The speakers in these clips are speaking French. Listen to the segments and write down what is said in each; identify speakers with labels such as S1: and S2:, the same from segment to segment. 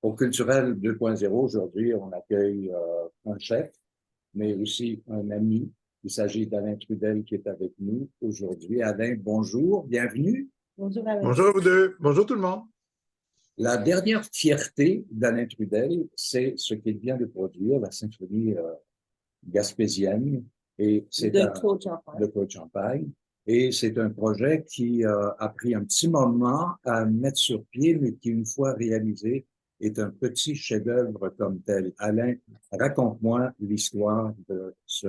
S1: Au Culturel 2.0, aujourd'hui, on accueille un chef, mais aussi un ami. Il s'agit d'Alain Trudel qui est avec nous aujourd'hui. Alain, bonjour, bienvenue.
S2: Bonjour Alain.
S3: Bonjour à vous deux. Bonjour tout le monde.
S1: La dernière fierté d'Alain Trudel, c'est ce qu'il vient de produire, la symphonie gaspésienne. Et c'est
S2: De Claude Champagne.
S1: de Claude Champagne. Et c'est un projet qui a pris un petit moment à mettre sur pied, mais qui, une fois réalisé, est un petit chef-d'œuvre comme tel. Alain, raconte-moi l'histoire de ce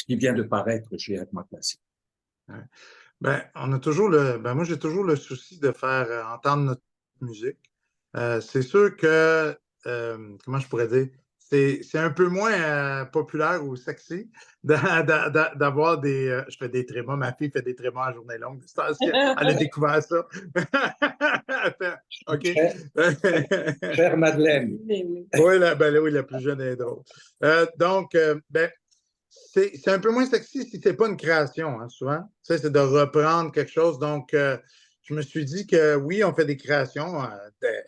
S1: qui vient de paraître chez Atma Classique.
S3: Ouais. Moi, j'ai toujours le souci de faire entendre notre musique. C'est sûr que, comment je pourrais dire, c'est un peu moins populaire ou sexy d'avoir des. Je fais des trémas, ma fille fait des trémas à journée longue. Elle a découvert ça. OK.
S1: Chère Madeleine.
S3: Oui, oui, la plus jeune est drôle. C'est un peu moins sexy si c'est pas une création, hein, souvent. Tu sais, c'est de reprendre quelque chose. Donc, je me suis dit que oui, on fait des créations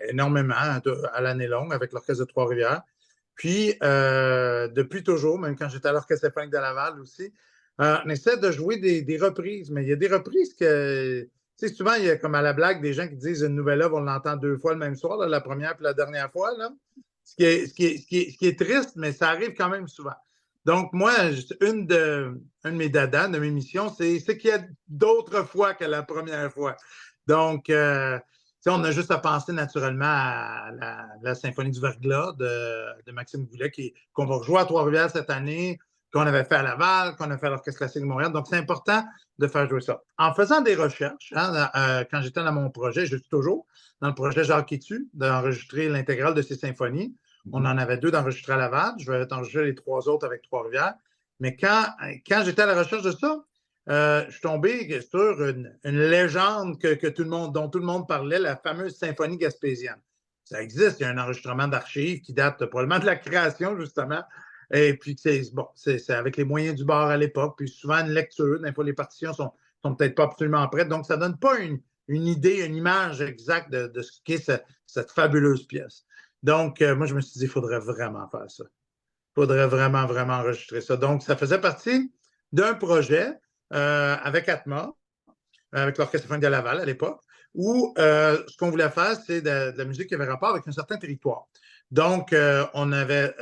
S3: énormément à l'année longue avec l'Orchestre de Trois-Rivières. Puis, depuis toujours, même quand j'étais à l'Orchestre symphonique de Laval aussi, on essaie de jouer des reprises. Mais il y a des reprises que, tu sais, souvent, il y a comme à la blague des gens qui disent une nouvelle œuvre, on l'entend deux fois le même soir, là, la première puis la dernière fois, là. Ce qui est triste, mais ça arrive quand même souvent. Donc, moi, un de mes dadas, de mes missions, c'est ce qu'il y a d'autres fois que la première fois. Donc, on a juste à penser naturellement à la Symphonie du Verglas de Maxime Goulet qu'on va rejouer à Trois-Rivières cette année, qu'on avait fait à Laval, qu'on a fait à l'Orchestre classique de Montréal. Donc, c'est important de faire jouer ça. En faisant des recherches, hein, quand j'étais dans mon projet, je suis toujours dans le projet Jacques Quitu, d'enregistrer l'intégrale de ces symphonies. On en avait deux d'enregistrés à Laval. Je vais enregistrer les trois autres avec Trois-Rivières. Mais quand j'étais à la recherche de ça, je suis tombé sur une légende dont tout le monde parlait, la fameuse symphonie gaspésienne. Ça existe, il y a un enregistrement d'archives qui date probablement de la création, justement. Et puis, c'est avec les moyens du bord à l'époque, puis souvent une lecture. Des fois, les partitions sont peut-être pas absolument prêtes. Donc, ça ne donne pas une idée, une image exacte de ce qu'est cette fabuleuse pièce. Donc, moi, je me suis dit, il faudrait vraiment faire ça. Il faudrait vraiment, vraiment enregistrer ça. Donc, ça faisait partie d'un projet avec Atma, avec l'Orchestre symphonique de Laval à l'époque, où ce qu'on voulait faire, c'est de la musique qui avait rapport avec un certain territoire. Donc, on avait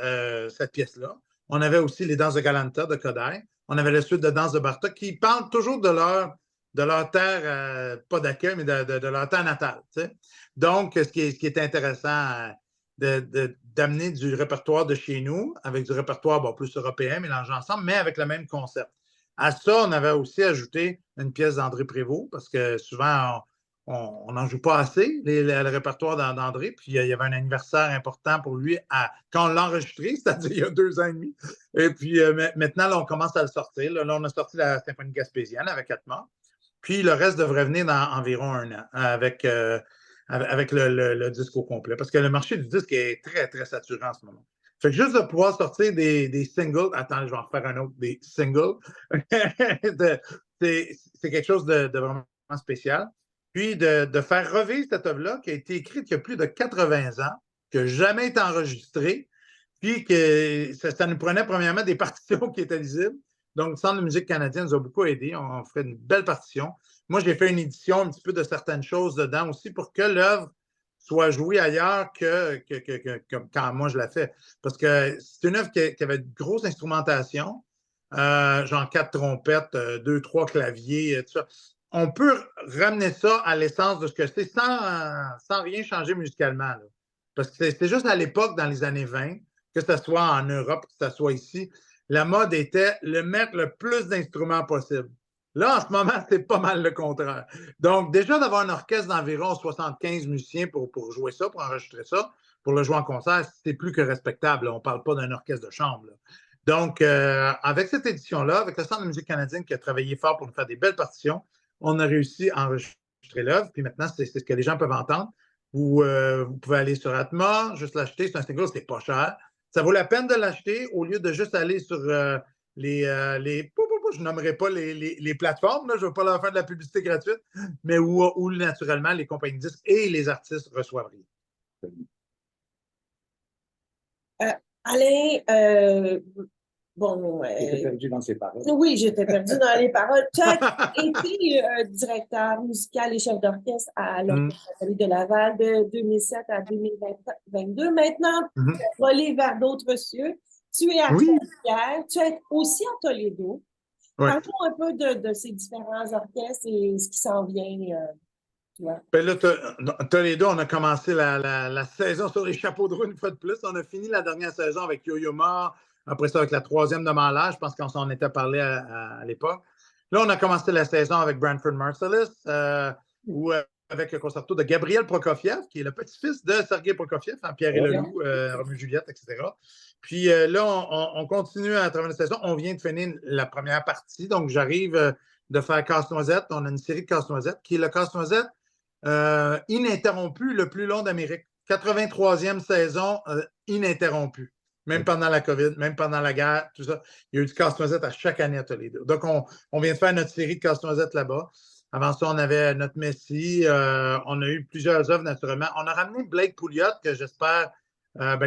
S3: cette pièce-là. On avait aussi les danses de Galanta de Kodály. On avait la suite de danses de Bartók qui parlent toujours de leur terre, pas d'accueil, mais de leur terre natale. Tu sais. Donc, ce qui est intéressant, d'amener du répertoire de chez nous avec du répertoire plus européen, mélangé ensemble, mais avec le même concept. À ça, on avait aussi ajouté une pièce d'André Prévost, parce que souvent, on n'en joue pas assez, le répertoire d'André. Puis il y avait un anniversaire important pour lui quand on l'a enregistré, c'est-à-dire il y a 2 ans et demi. Et puis maintenant, là, on commence à le sortir. Là, on a sorti la symphonie gaspésienne avec Atma. Puis le reste devrait venir dans environ 1 an avec le disque au complet. Parce que le marché du disque est très, très saturé en ce moment. Fait que juste de pouvoir sortir des singles, attends, je vais en refaire un autre, des singles, c'est quelque chose de vraiment spécial. Puis de faire revivre cette œuvre-là qui a été écrite il y a plus de 80 ans, qui n'a jamais été enregistrée, puis que ça nous prenait premièrement des partitions qui étaient lisibles. Donc, le Centre de musique canadien nous a beaucoup aidés. On ferait une belle partition. Moi, j'ai fait une édition un petit peu de certaines choses dedans aussi pour que l'œuvre soit jouée ailleurs que quand moi je la fais. Parce que c'est une œuvre qui avait une grosse instrumentation, genre 4 trompettes, 2, 3 claviers, tout ça. On peut ramener ça à l'essence de ce que c'est sans rien changer musicalement. Là. Parce que c'était juste à l'époque, dans les années 20, que ce soit en Europe, que ce soit ici, la mode était de mettre le plus d'instruments possible. Là, en ce moment, c'est pas mal le contraire. Donc, déjà d'avoir un orchestre d'environ 75 musiciens pour jouer ça, pour enregistrer ça, pour le jouer en concert, c'est plus que respectable. On ne parle pas d'un orchestre de chambre. Là. Donc, avec cette édition-là, avec le Centre de musique canadienne qui a travaillé fort pour nous faire des belles partitions, on a réussi à enregistrer l'œuvre. Puis maintenant, c'est ce que les gens peuvent entendre. Vous pouvez aller sur Atma, juste l'acheter. C'est un single, c'est pas cher. Ça vaut la peine de l'acheter au lieu de juste aller sur je nommerai pas les plateformes, là, je ne veux pas leur faire de la publicité gratuite, mais où naturellement les compagnies de disques et les artistes reçoivent rien.
S2: Alain, bon,
S1: J'étais perdu dans ses paroles.
S2: oui, j'étais perdue dans les paroles. Tu as été directeur musical et chef d'orchestre à l'Orchestre de Laval de 2007 à 2022. Maintenant, tu as volé vers d'autres cieux. Tu es à Trois-Rivières. Tu es aussi à Toledo.
S3: Oui.
S2: Parlons un peu de ces différents orchestres et ce qui s'en vient.
S3: Ben là, Toledo, on a commencé la saison sur les chapeaux de roue une fois de plus. On a fini la dernière saison avec Yo-Yo Ma, après ça avec la troisième de Malage, je pense qu'on s'en était parlé à l'époque. Là, on a commencé la saison avec Branford Marsalis, avec le concerto de Gabriel Prokofiev, qui est le petit-fils de Sergei Prokofiev, hein, Pierre et le Loup, Roméo et Juliette, etc. Puis là, on continue à travers la saison. On vient de finir la première partie, donc j'arrive de faire Casse-Noisette. On a une série de Casse-Noisette qui est le Casse-Noisette ininterrompu le plus long d'Amérique. 83e saison ininterrompue. Même pendant la COVID, même pendant la guerre, tout ça. Il y a eu du casse-noisette à chaque année à Toledo. Donc, on vient de faire notre série de casse-noisette là-bas. Avant ça, on avait notre Messie. On a eu plusieurs œuvres, naturellement. On a ramené Blake Pouliot, que j'espère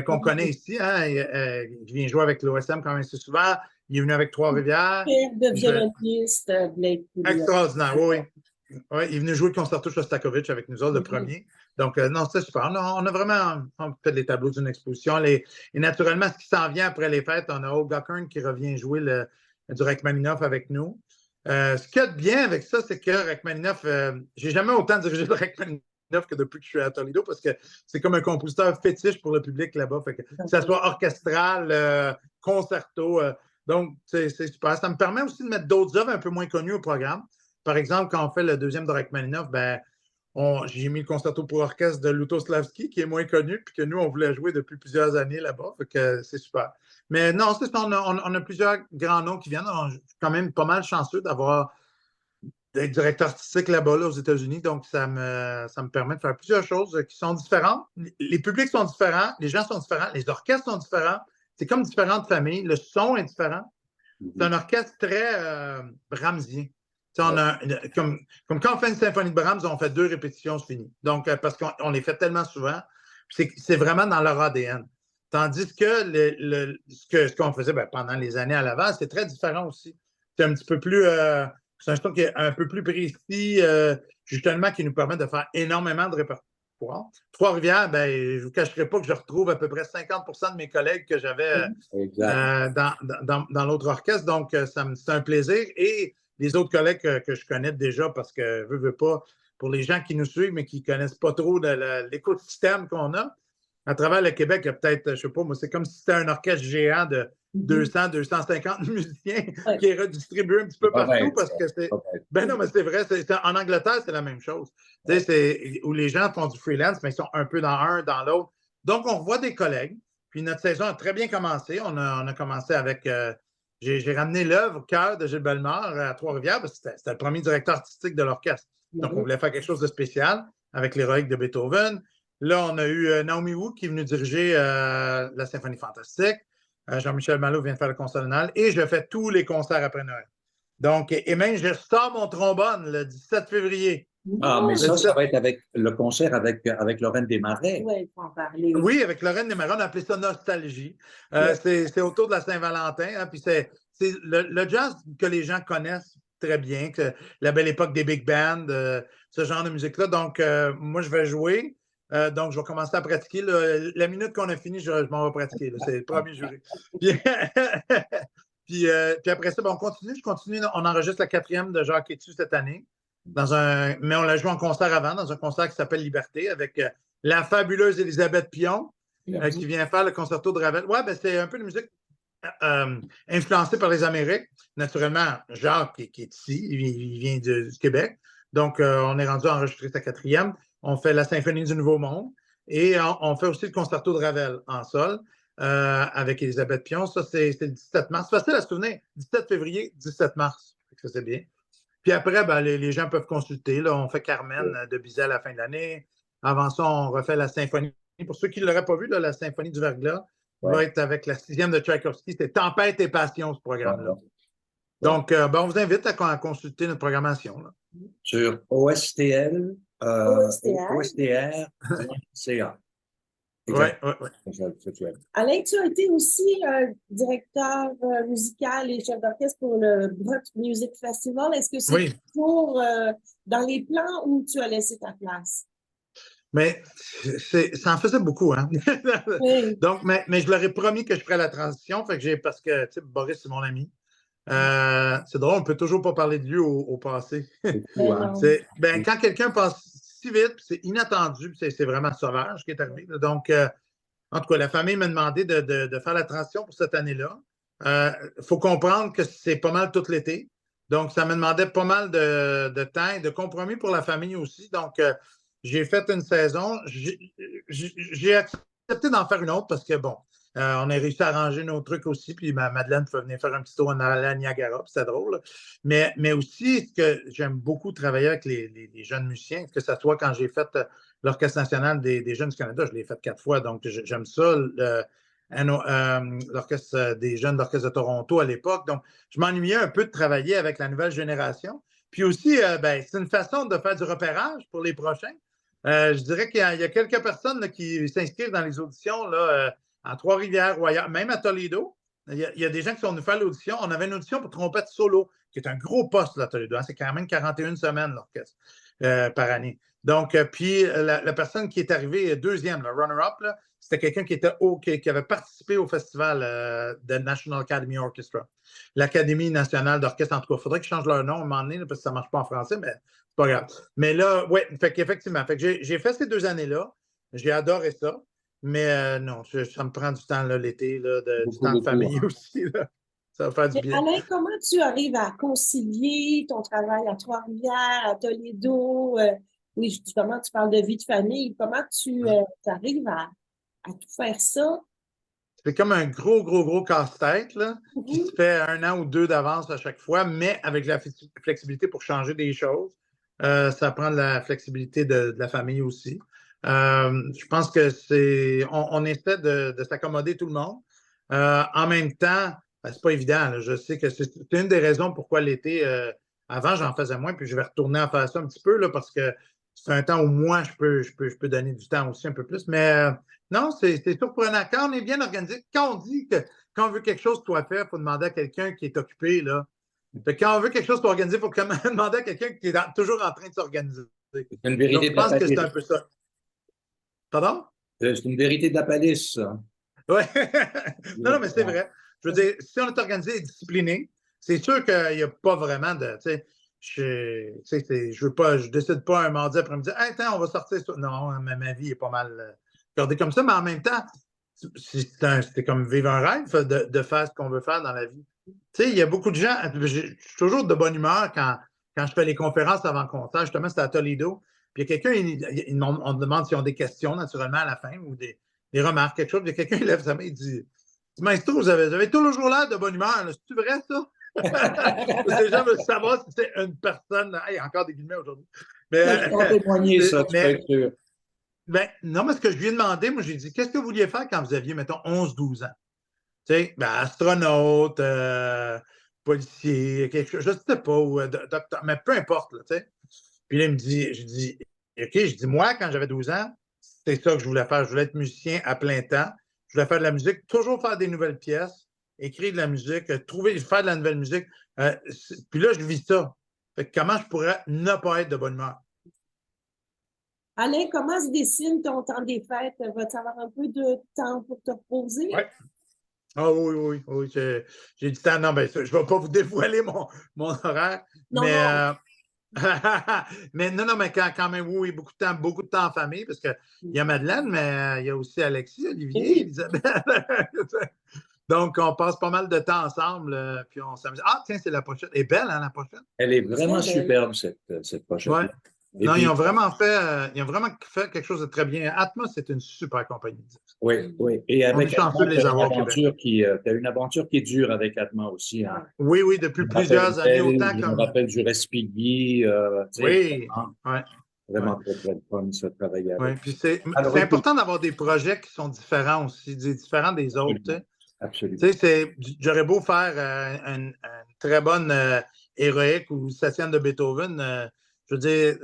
S3: qu'on connaît ici. Hein, il vient jouer avec l'OSM quand même assez souvent. Il est venu avec Trois-Rivières.
S2: Père de violoniste, Blake Pouliot.
S3: Extraordinaire, oui. Oui, il est venu jouer le concerto Shostakovich avec nous autres, le premier. Donc, non, c'est super. On a vraiment fait les tableaux d'une exposition. Et naturellement, ce qui s'en vient après les fêtes, on a Olga Kern qui revient jouer du Rachmaninoff avec nous. Ce qu'il y a de bien avec ça, c'est que Rachmaninoff, j'ai jamais autant dirigé le Rachmaninoff que depuis que je suis à Toledo parce que c'est comme un compositeur fétiche pour le public là-bas. Que ça soit orchestral, concerto. Donc, c'est super. Ça me permet aussi de mettre d'autres œuvres un peu moins connues au programme. Par exemple, quand on fait le deuxième de Rachmaninoff, j'ai mis le concerto pour orchestre de Lutoslavski, qui est moins connu, puis que nous, on voulait jouer depuis plusieurs années là-bas. Fait que c'est super. Mais non, c'est ça, on a plusieurs grands noms qui viennent. Je suis quand même pas mal chanceux d'être directeur artistique là-bas, aux États-Unis. Donc, ça me permet de faire plusieurs choses qui sont différentes. Les publics sont différents, les gens sont différents, les orchestres sont différents. C'est comme différentes familles. Le son est différent. C'est un orchestre très brahmsien. Comme quand on fait une symphonie de Brahms, on fait 2 répétitions, c'est fini. Donc, parce qu'on les fait tellement souvent, c'est vraiment dans leur ADN. Tandis que ce qu'on faisait pendant les années à l'avant, c'est très différent aussi. C'est un petit peu plus. C'est un son qui est un peu plus précis, justement, qui nous permet de faire énormément de répertoire. Trois-Rivières, je ne vous cacherai pas que je retrouve à peu près 50% de mes collègues que j'avais dans l'autre orchestre. Donc, c'est un plaisir. Et les autres collègues que je connais déjà, parce que veux pas, pour les gens qui nous suivent, mais qui ne connaissent pas trop l'écosystème qu'on a, à travers le Québec, il y a peut-être, je ne sais pas, moi, c'est comme si c'était un orchestre géant de 200, 250 musiciens qui est redistribué un petit peu partout parce que c'est. Non, mais c'est vrai, en Angleterre, c'est la même chose. Où les gens font du freelance, mais ils sont un peu dans un, dans l'autre. Donc, on revoit des collègues. Puis notre saison a très bien commencé. On a commencé avec. J'ai ramené l'œuvre Cœur de Gilles Bellemare à Trois-Rivières parce que c'était le premier directeur artistique de l'orchestre. Donc, on voulait faire quelque chose de spécial avec l'héroïque de Beethoven. Là, on a eu Naomi Wu qui est venue diriger la Symphonie Fantastique. Jean-Michel Malo vient de faire le concert de Noël et je fais tous les concerts après Noël. Donc, et même, je sors mon trombone le 17 février.
S1: Ah, mais ça va être avec le concert avec Lorraine Desmarais.
S2: Oui, il faut en parler.
S3: Oui, avec Lorraine Desmarais, on a appelé ça Nostalgie. C'est autour de la Saint-Valentin. Hein, puis c'est le jazz que les gens connaissent très bien, que la belle époque des big bands, ce genre de musique-là. Donc, moi, je vais jouer. Donc, je vais commencer à pratiquer. La minute qu'on a fini, je m'en vais pratiquer. C'est le premier juré. Puis après ça, on continue. Je continue. On enregistre la 4e de Jacques Etu cette année. Mais on l'a joué en concert avant, dans un concert qui s'appelle Liberté, avec la fabuleuse Elisabeth Pion, qui vient faire le concerto de Ravel. Ouais, c'est un peu de musique influencée par les Amériques. Naturellement, Jacques, qui est ici, il vient du Québec. Donc, on est rendu à enregistrer sa 4e. On fait la Symphonie du Nouveau Monde et on fait aussi le concerto de Ravel en sol avec Elisabeth Pion. Ça, c'est le 17 mars. C'est facile à se souvenir. 17 février, 17 mars. Ça, c'est bien. Puis après, les gens peuvent consulter. Là, on fait Carmen de Bizet à la fin de l'année. Avant ça, on refait la symphonie. Pour ceux qui ne l'auraient pas vu, là, la symphonie du Verglas va être avec la 6e de Tchaïkovski. C'est Tempête et Passion, ce programme-là. Donc, on vous invite à consulter notre programmation. Là.
S1: Sur OSTL, OSTR.ca.
S3: Oui.
S2: Alain, tu as été aussi directeur musical et chef d'orchestre pour le Brock Music Festival. Est-ce que c'est toujours dans les plans ou tu as laissé ta place?
S3: Mais ça en faisait beaucoup, hein?
S2: Oui.
S3: Donc, mais je leur ai promis que je ferais la transition, parce que, tu sais, Boris, c'est mon ami. C'est drôle, on ne peut toujours pas parler de lui au passé. Quand quelqu'un passe si vite, c'est inattendu, c'est vraiment sauvage ce qui est arrivé. Donc, en tout cas, la famille m'a demandé de faire la transition pour cette année-là. Il faut comprendre que c'est pas mal tout l'été. Donc, ça me demandait pas mal de temps et de compromis pour la famille aussi. Donc, j'ai fait une saison. J'ai accepté d'en faire une autre parce que, bon, on a réussi à arranger nos trucs aussi. Puis Madeleine pouvait venir faire un petit tour en allant à Niagara. C'était drôle. Mais aussi, ce que j'aime beaucoup travailler avec les jeunes musiciens, que ce soit quand j'ai fait l'Orchestre national des jeunes du Canada, je l'ai fait 4 fois. Donc, j'aime ça. L'Orchestre des jeunes de l'Orchestre de Toronto à l'époque. Donc, je m'ennuyais un peu de travailler avec la nouvelle génération. Puis aussi, c'est une façon de faire du repérage pour les prochains. Je dirais qu'il y a quelques personnes là, qui s'inscrivent dans les auditions là, à Trois-Rivières ou ailleurs, même à Toledo. Il y a des gens qui sont venus faire l'audition. On avait une audition pour trompette solo, qui est un gros poste là, à Toledo. Hein. C'est quand même 41 semaines l'orchestre par année. Donc, puis la personne qui est arrivée deuxième, le runner-up, c'était quelqu'un qui avait participé au festival de National Academy Orchestra. L'Académie nationale d'orchestre, en tout cas. Il faudrait qu'ils changent leur nom à un moment donné, là, parce que ça ne marche pas en français, mais c'est pas grave. Mais là, oui, effectivement, j'ai fait ces 2 années-là. J'ai adoré ça. Mais non, ça me prend du temps l'été, du temps de famille aussi. Là. Ça va faire du bien.
S2: Alain, comment tu arrives à concilier ton travail à Trois-Rivières, à Toledo? Oui, justement, tu parles de vie de famille. Comment tu arrives à tout faire ça?
S3: C'est comme un gros casse-tête qui se fait 1 an ou 2 d'avance à chaque fois, mais avec la flexibilité pour changer des choses. Ça prend de la flexibilité de la famille aussi. Je pense que on essaie de s'accommoder tout le monde. En même temps, c'est pas évident. Là. Je sais que c'est une des raisons pourquoi l'été, avant, j'en faisais moins, puis je vais retourner à faire ça un petit peu là, parce que c'est un temps où moi, je peux donner du temps aussi un peu plus. Mais non, c'est surprenant. Quand on est bien organisé, quand on dit que quand on veut quelque chose soit fait, il faut demander à quelqu'un qui est occupé. Là. Quand on veut quelque chose soit organisé, il faut quand même demander à quelqu'un qui est toujours en train de s'organiser.
S1: C'est une vérité.
S3: Donc, je pense que c'est un peu ça. Pardon?
S1: C'est une vérité de la palisse, ça.
S3: Oui. non, mais c'est vrai. Je veux dire, si on est organisé et discipliné, c'est sûr qu'il n'y a pas vraiment de. Je décide pas un mardi après-midi, hey, attends, on va sortir ça. Non, ma vie est pas mal gardée comme ça, mais en même temps, c'est comme vivre un rêve de faire ce qu'on veut faire dans la vie. Tu sais, il y a beaucoup de gens, je suis toujours de bonne humeur quand je fais les conférences avant concert. Justement, c'était à Toledo. Puis il y a quelqu'un, on me demande s'ils ont des questions, naturellement, à la fin, ou des remarques, quelque chose. Puis il y a quelqu'un qui lève sa main et dit Maestro, vous avez toujours l'air de bonne humeur. C'est vrai, ça? Les gens veulent savoir si c'est une personne. Hey, encore des guillemets aujourd'hui.
S1: Mais, je peux témoigner ça, tu peux être sûr.
S3: Non, mais ce que je lui ai demandé, moi, j'ai dit qu'est-ce que vous vouliez faire quand vous aviez, mettons, 11-12 ans? Tu sais, astronaute, policier, quelque chose, je ne sais pas, ou docteur, mais peu importe, là, tu sais. Puis là, je dis, OK, moi, quand j'avais 12 ans, c'était ça que je voulais faire. Je voulais être musicien à plein temps. Je voulais faire de la musique, toujours faire des nouvelles pièces, écrire de la musique, faire de la nouvelle musique. Puis là, je vis ça. Fait que comment je pourrais ne pas être de bonne humeur?
S2: Alain, comment se dessine ton temps des fêtes? Vas-tu avoir un peu de temps pour te reposer?
S3: Oui. Ah oui. J'ai du temps. Non, je ne vais pas vous dévoiler mon horaire.
S2: Non,
S3: mais,
S2: non.
S3: mais quand même, oui, beaucoup de temps en famille, parce qu'il y a Madeleine, mais il y a aussi Alexis, Olivier, Elisabeth. Donc, on passe pas mal de temps ensemble, puis on s'amuse. Ah, tiens, c'est la pochette. Elle est belle, hein, la pochette?
S1: Elle est vraiment superbe, cette pochette.
S3: Ouais. Non, ils ont vraiment fait quelque chose de très bien. Atmos, c'est une super compagnie.
S1: Oui. Et avec
S3: on est chanceux de les avoir.
S1: Tu as une aventure qui est dure avec Atmos aussi. Hein?
S3: Oui, depuis plusieurs années, autant
S1: comme...
S3: Je
S1: me rappelle du Respighi.
S3: Oui,
S1: vraiment très, très fun, ce travail avec.
S3: Oui, puis c'est important d'avoir des projets qui sont différents aussi, différents des autres.
S1: Absolument.
S3: J'aurais beau faire une très bonne héroïque ou Satiane de Beethoven. Je veux dire,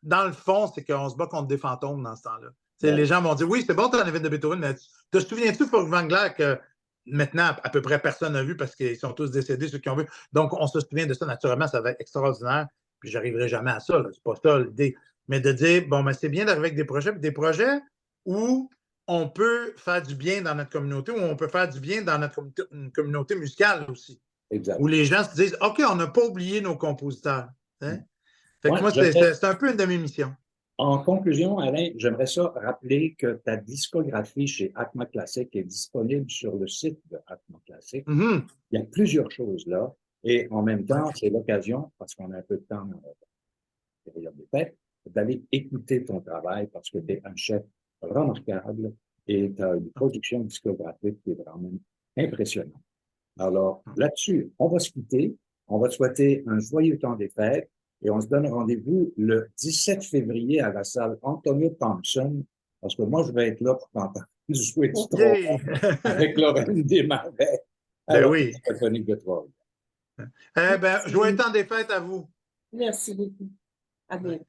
S3: dans le fond, c'est qu'on se bat contre des fantômes dans ce temps-là. Les gens vont dire, oui, c'est bon ton événement de Beethoven, mais te souviens-tu, Furtwängler, que maintenant, à peu près personne n'a vu parce qu'ils sont tous décédés, ceux qui ont vu. Donc, on se souvient de ça, naturellement, ça va être extraordinaire. Puis, j'arriverai jamais à ça. C'est pas ça l'idée. Mais de dire, bon, ben, c'est bien d'arriver avec des projets où on peut faire du bien dans notre communauté, où on peut faire du bien dans notre communauté musicale aussi.
S1: Exact.
S3: Où les gens se disent, OK, on n'a pas oublié nos compositeurs. Hein? Fait que
S1: Ouais,
S3: moi, c'est un peu une de mes missions.
S1: En conclusion, Alain, j'aimerais ça rappeler que ta discographie chez Atma Classic est disponible sur le site de Atma Classic.
S3: Mm-hmm.
S1: Il y a plusieurs choses là. Et en même temps, c'est l'occasion, parce qu'on a un peu de temps dans la période des fêtes, d'aller écouter ton travail parce que tu es un chef remarquable et tu as une production discographique qui est vraiment impressionnante. Alors, là-dessus, on va se quitter. On va te souhaiter un joyeux temps des fêtes et on se donne rendez-vous le 17 février à la salle Antonio Thompson parce que moi, je vais être là pour t'entendre jouer du trombone avec Lorraine Desmarais à
S3: oui.
S1: Symphonique de Trois-Rivières.
S3: Joyeux temps des fêtes à vous.
S2: Merci beaucoup. À bientôt.